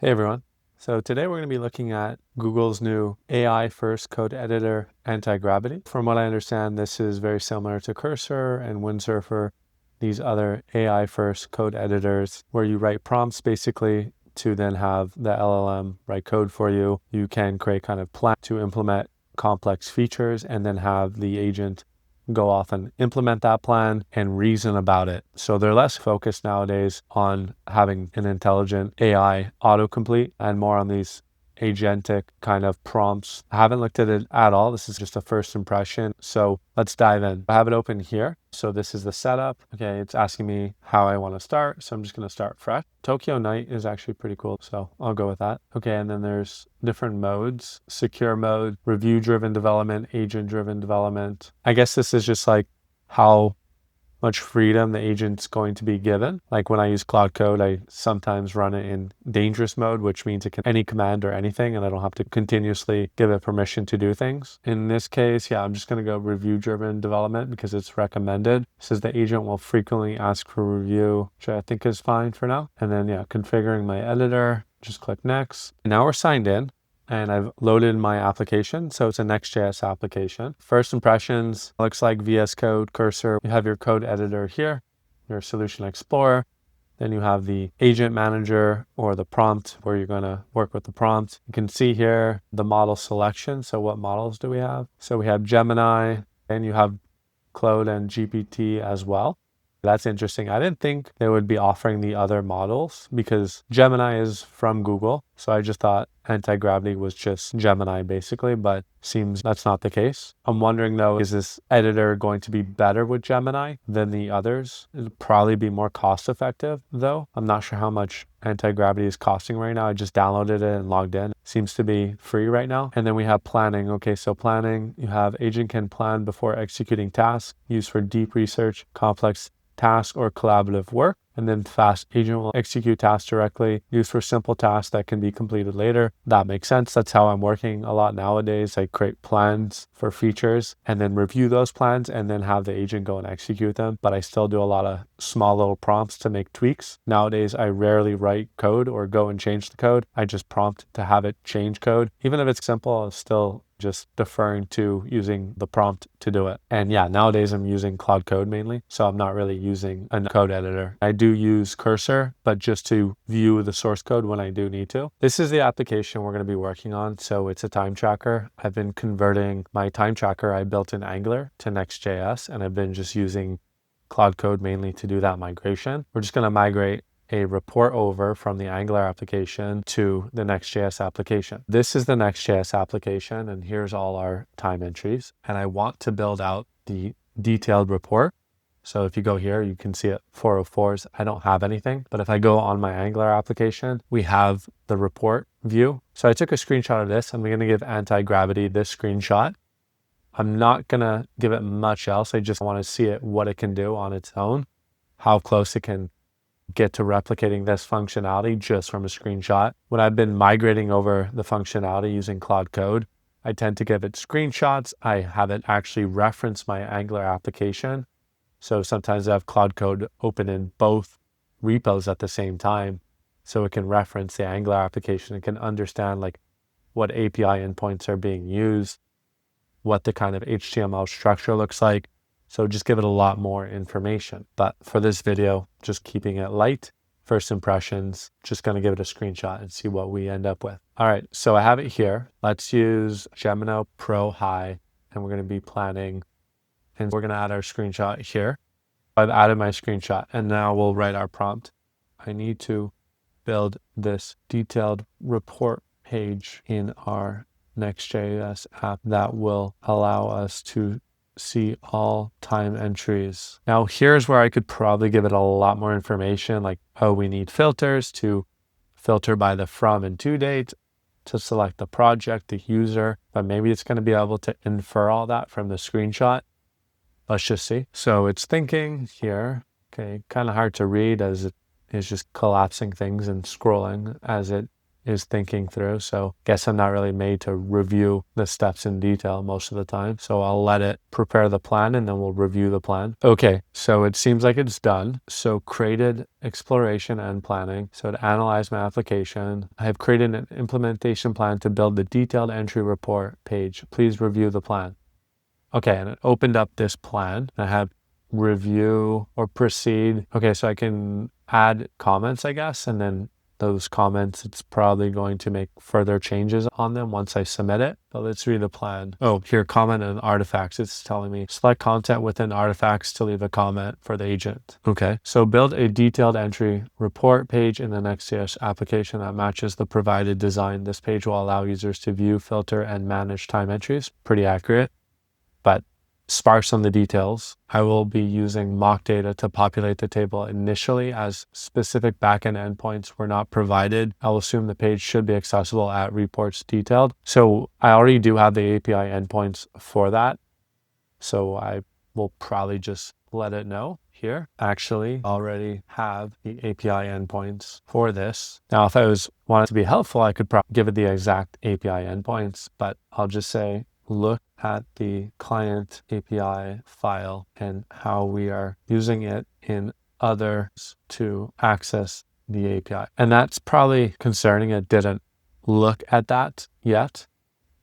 Hey everyone. So today we're going to be looking at Google's new AI first code editor, Antigravity. From what I understand, this is very similar to Cursor and Windsurfer, these other AI first code editors where you write prompts basically to then have the LLM write code for you. You can create kind of plan to implement complex features and then have the agent go off and implement that plan and reason about it. So they're less focused nowadays on having an intelligent AI autocomplete and more on these agentic kind of prompts. I haven't looked at it at all. This is just a first impression. So let's dive in. I have it open here. So this is the setup. Okay, it's asking me how I want to start. So I'm just going to start fresh. Tokyo Night is actually pretty cool. So I'll go with that. Okay, and then there's different modes: secure mode, review-driven development, agent-driven development. I guess this is just like how much freedom the agent's going to be given. Like when I use Claude Code, I sometimes run it in dangerous mode, which means it can any command or anything, and I don't have to continuously give it permission to do things. In this case, yeah, I'm just going to go review-driven development because it's recommended. It says the agent will frequently ask for review, which I think is fine for now. And then yeah, configuring my editor, just click next. And now we're signed in. And I've loaded my application. So it's a Next.js application. First impressions, looks like VS Code, Cursor. You have your code editor here, your solution explorer. Then you have the agent manager or the prompt where you're gonna work with the prompt. You can see here the model selection. So what models do we have? So we have Gemini, and you have Claude and GPT as well. That's interesting. I didn't think they would be offering the other models because Gemini is from Google. So I just thought Antigravity was just Gemini basically, but seems that's not the case. I'm wondering though, is this editor going to be better with Gemini than the others? It'll probably be more cost effective though. I'm not sure how much Antigravity is costing right now. I just downloaded it and logged in. Seems to be free right now. And then we have planning. Okay, so planning, you have agent can plan before executing tasks, used for deep research, complex task or collaborative work. And then fast agent will execute tasks directly, used for simple tasks that can be completed later. That makes sense. That's how I'm working a lot nowadays. I create plans for features and then review those plans and then have the agent go and execute them. But I still do a lot of small little prompts to make tweaks. Nowadays, I rarely write code or go and change the code. I just prompt to have it change code. Even if it's simple, it's still just deferring to using the prompt to do it. And yeah, nowadays I'm using Claude Code mainly, so I'm not really using a code editor. I do use Cursor, but just to view the source code when I do need to. This is the application we're going to be working on. So it's a time tracker. I've been converting my time tracker I built in Angular to Next.js, and I've been just using Claude Code mainly to do that migration. We're just going to migrate a report over from the Angular application to the Next.js application. This is the Next.js application, and here's all our time entries. And I want to build out the detailed report. So if you go here, you can see it 404s. I don't have anything, but if I go on my Angular application, we have the report view. So I took a screenshot of this. I'm going to give Antigravity this screenshot. I'm not going to give it much else. I just want to see it, what it can do on its own, how close it can get to replicating this functionality just from a screenshot. When I've been migrating over the functionality using Claude Code, I tend to give it screenshots. I have it actually reference my Angular application. So sometimes I have Claude Code open in both repos at the same time, so it can reference the Angular application. It can understand like what API endpoints are being used, what the kind of HTML structure looks like. So just give it a lot more information. But for this video, just keeping it light, first impressions, just going to give it a screenshot and see what we end up with. All right, so I have it here. Let's use Gemini Pro High, and we're going to be planning, and we're going to add our screenshot here. I've added my screenshot, and now we'll write our prompt. I need to build this detailed report page in our Next.js app that will allow us to see all time entries. Now here's where I could probably give it a lot more information, like, oh, we need filters to filter by the from and to date, to select the project, the user, but maybe it's going to be able to infer all that from the screenshot. Let's just see. So it's thinking here. Okay, kind of hard to read as it is just collapsing things and scrolling as it is thinking through. So guess I'm not really made to review the steps in detail most of the time. So I'll let it prepare the plan and then we'll review the plan. Okay, so it seems like it's done. So created exploration and planning. So to analyze my application, I have created an implementation plan to build the detailed entry report page. Please review the plan. Okay, and it opened up this plan. I have review or proceed. Okay, so I can add comments, I guess, and then those comments, it's probably going to make further changes on them once I submit it. But let's read the plan. Oh, here, comment and artifacts. It's telling me select content within artifacts to leave a comment for the agent. Okay, so build a detailed entry report page in the Next.js application that matches the provided design. This page will allow users to view, filter, and manage time entries. Pretty accurate, but sparse on the details. I will be using mock data to populate the table initially as specific backend endpoints were not provided. I'll assume the page should be accessible at reports detailed. So I already do have the API endpoints for that. So I will probably just let it know here. Actually, already have the API endpoints for this. Now, if I wanted to be helpful, I could probably give it the exact API endpoints, but I'll just say, look at the client API file and how we are using it in others to access the API. And that's probably concerning. It didn't look at that yet,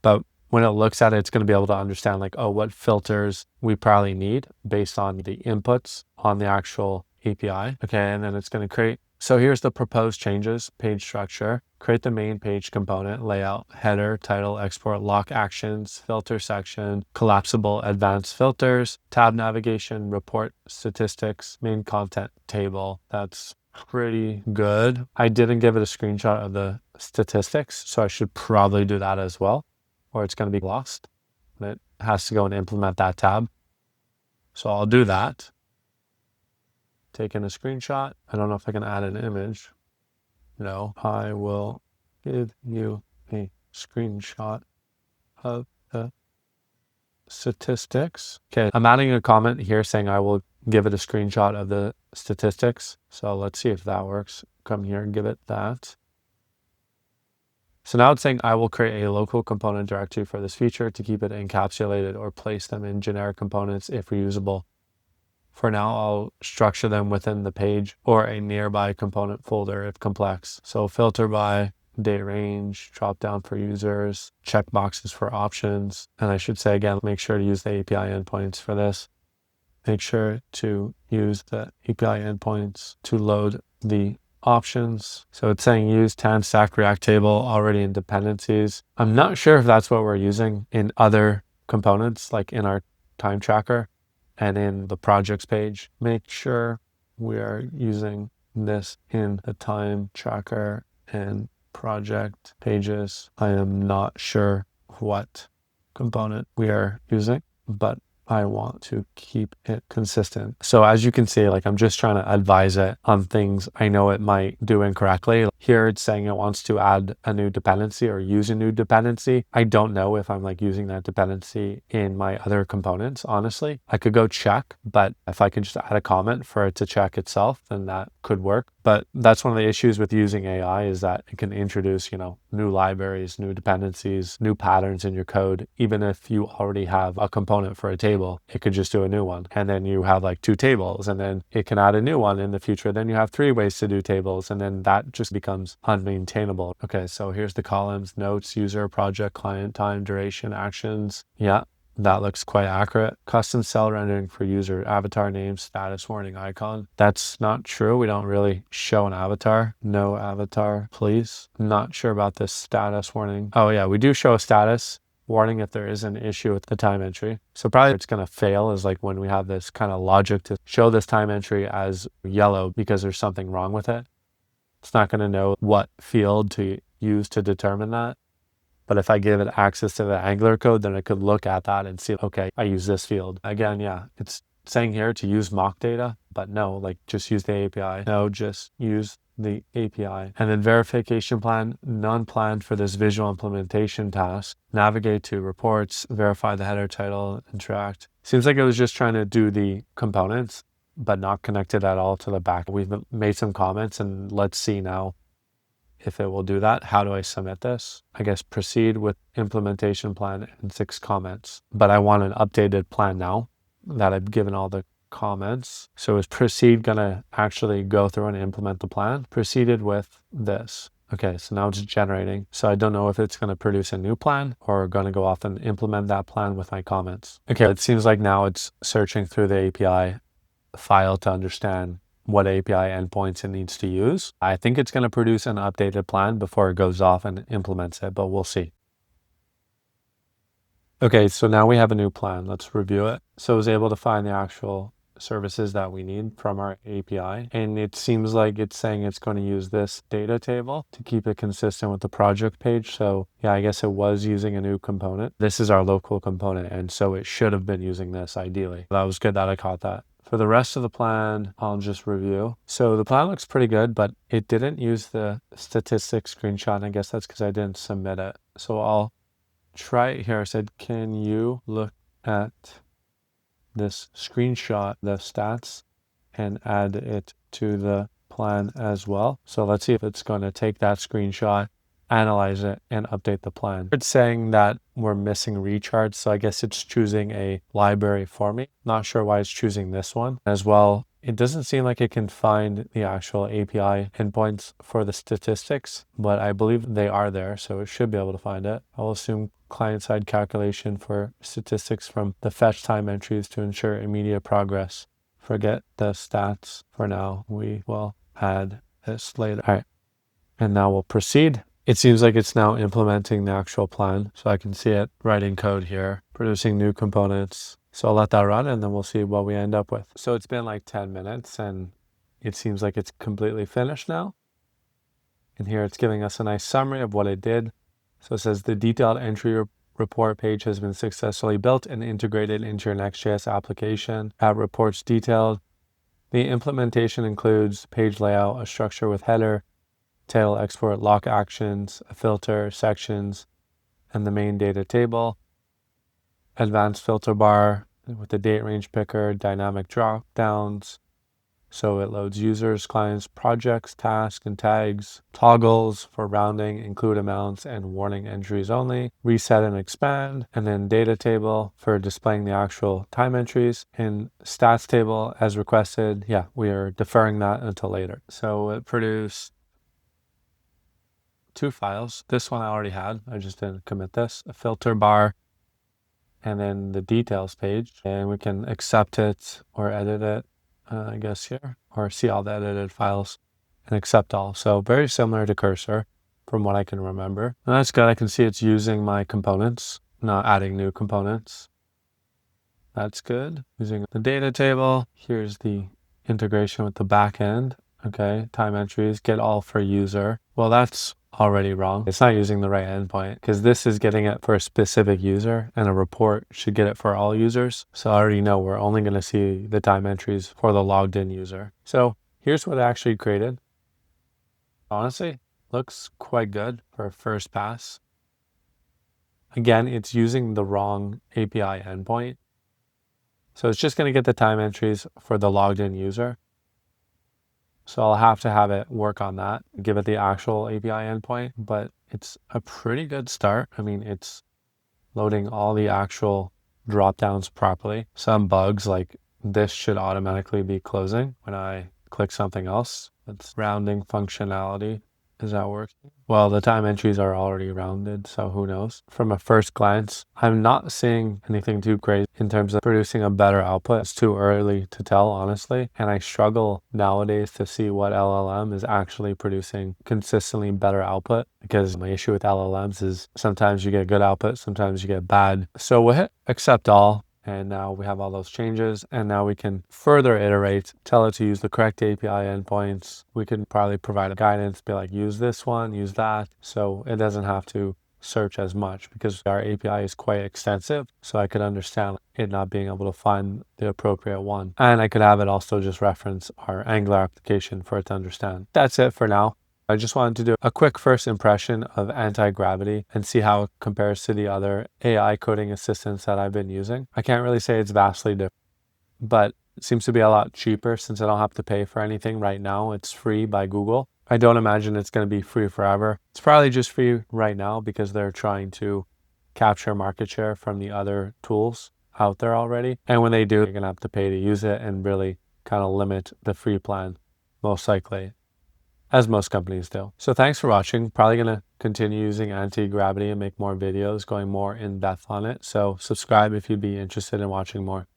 but when it looks at it, it's going to be able to understand like, oh, what filters we probably need based on the inputs on the actual API. Okay, and then it's going to create. So here's the proposed changes: page structure, create the main page component, layout, header, title, export, lock actions, filter section, collapsible advanced filters, tab navigation, report statistics, main content table. That's pretty good. I didn't give it a screenshot of the statistics, so I should probably do that as well, or it's going to be lost. It has to go and implement that tab. So I'll do that. Taking a screenshot. I don't know if I can add an image. No, I will give you a screenshot of the statistics. Okay, I'm adding a comment here saying I will give it a screenshot of the statistics. So let's see if that works. Come here and give it that. So now it's saying I will create a local component directory for this feature to keep it encapsulated or place them in generic components if reusable. For now, I'll structure them within the page or a nearby component folder if complex. So filter by date range, drop down for users, check boxes for options. And I should say again, make sure to use the API endpoints for this. Make sure to use the API endpoints to load the options. So it's saying use tan stack React table already in dependencies. I'm not sure if that's what we're using in other components, like in our time tracker and in the projects page. Make sure we are using this in the time tracker and project pages. I am not sure what component we are using, but I want to keep it consistent. So as you can see, like I'm just trying to advise it on things I know it might do incorrectly. Here it's saying it wants to add a new dependency or use a new dependency. I don't know if I'm like using that dependency in my other components, honestly. I could go check, but if I can just add a comment for it to check itself, then that could work. But that's one of the issues with using AI is that it can introduce, new libraries, new dependencies, new patterns in your code. Even if you already have a component for a table, it could just do a new one. And then you have like 2 tables and then it can add a new one in the future. Then you have 3 ways to do tables and then that just becomes unmaintainable. Okay, so here's the columns: notes, user, project, client, time, duration, actions. Yeah. That looks quite accurate. Custom cell rendering for user, avatar name, status warning icon. That's not true. We don't really show an avatar. No avatar, please. Not sure about this status warning. Oh yeah, we do show a status warning if there is an issue with the time entry. So probably it's going to fail is like when we have this kind of logic to show this time entry as yellow because there's something wrong with it. It's not going to know what field to use to determine that. But if I give it access to the Angular code, then it could look at that and see, okay, I use this field. Again, yeah, it's saying here to use mock data, but no, like just use the API. No, just use the API. And then verification plan, none planned for this visual implementation task. Navigate to reports, verify the header, title, interact. Seems like it was just trying to do the components, but not connected at all to the back. We've made some comments and let's see now if it will do that. How do I submit this? I guess proceed with implementation plan and 6 comments. But I want an updated plan now that I've given all the comments. So is proceed gonna actually go through and implement the plan? Proceeded with this. Okay, so now it's generating. So I don't know if it's gonna produce a new plan or gonna go off and implement that plan with my comments. Okay, it seems like now it's searching through the API file to understand what API endpoints it needs to use. I think it's gonna produce an updated plan before it goes off and implements it, but we'll see. Okay, so now we have a new plan. Let's review it. So I was able to find the actual services that we need from our API. And it seems like it's saying it's going to use this data table to keep it consistent with the project page. So yeah, I guess it was using a new component. This is our local component. And so it should have been using this ideally. That was good that I caught that. For the rest of the plan, I'll just review. So the plan looks pretty good, but it didn't use the statistics screenshot. And I guess that's because I didn't submit it. So I'll try it here. I said, can you look at this screenshot, the stats, and add it to the plan as well? So let's see if it's going to take that screenshot, analyze it, and update the plan. It's saying that we're missing recharge, so I guess it's choosing a library for me. Not sure why it's choosing this one as well. It doesn't seem like it can find the actual API endpoints for the statistics, but I believe they are there, so it should be able to find it. I'll assume client-side calculation for statistics from the fetch time entries to ensure immediate progress. Forget the stats for now. We will add this later. All right, and now we'll proceed. It seems like it's now implementing the actual plan, so I can see it writing code here, producing new components. So I'll let that run and then we'll see what we end up with. So it's been like 10 minutes and it seems like it's completely finished now. And here it's giving us a nice summary of what it did. So it says the detailed entry report page has been successfully built and integrated into your Next.js application. App reports detailed. The implementation includes page layout, a structure with header, tail export, lock actions, a filter, sections, and the main data table. Advanced filter bar with the date range picker, dynamic drop downs. So it loads users, clients, projects, tasks, and tags, toggles for rounding, include amounts, and warning entries only, reset and expand, and then data table for displaying the actual time entries, and stats table as requested. Yeah, we are deferring that until later. So it produced 2 files. This one I already had. I just didn't commit this. A filter bar and then the details page, and we can accept it or edit it, I guess here, or see all the edited files and accept all. So very similar to Cursor from what I can remember. And that's good. I can see it's using my components, not adding new components. That's good. Using the data table. Here's the integration with the back end. Okay, time entries, get all for user. Well, that's already wrong. It's not using the right endpoint because this is getting it for a specific user and a report should get it for all users. So I already know we're only going to see the time entries for the logged in user. So here's what I actually created. Honestly, looks quite good for a first pass. Again, it's using the wrong API endpoint. So it's just going to get the time entries for the logged in user. So I'll have to have it work on that, give it the actual API endpoint, but it's a pretty good start. I mean, it's loading all the actual drop downs properly. Some bugs like this should automatically be closing when I click something else. It's rounding functionality. Is that working? Well, the time entries are already rounded, so who knows? From a first glance, I'm not seeing anything too crazy in terms of producing a better output. It's too early to tell, honestly. And I struggle nowadays to see what LLM is actually producing consistently better output, because my issue with LLMs is sometimes you get good output, sometimes you get bad. So we'll hit accept all. And now we have all those changes, and now we can further iterate, tell it to use the correct API endpoints. We can probably provide a guidance, be like, use this one, use that. So it doesn't have to search as much because our API is quite extensive. So I could understand it not being able to find the appropriate one. And I could have it also just reference our Angular application for it to understand. That's it for now. I just wanted to do a quick first impression of Antigravity and see how it compares to the other AI coding assistants that I've been using. I can't really say it's vastly different, but it seems to be a lot cheaper since I don't have to pay for anything right now. It's free by Google. I don't imagine it's going to be free forever. It's probably just free right now because they're trying to capture market share from the other tools out there already. And when they do, you're going to have to pay to use it and really kind of limit the free plan, most likely, as most companies do. So thanks for watching. Probably going to continue using Antigravity and make more videos going more in depth on it. So subscribe if you'd be interested in watching more.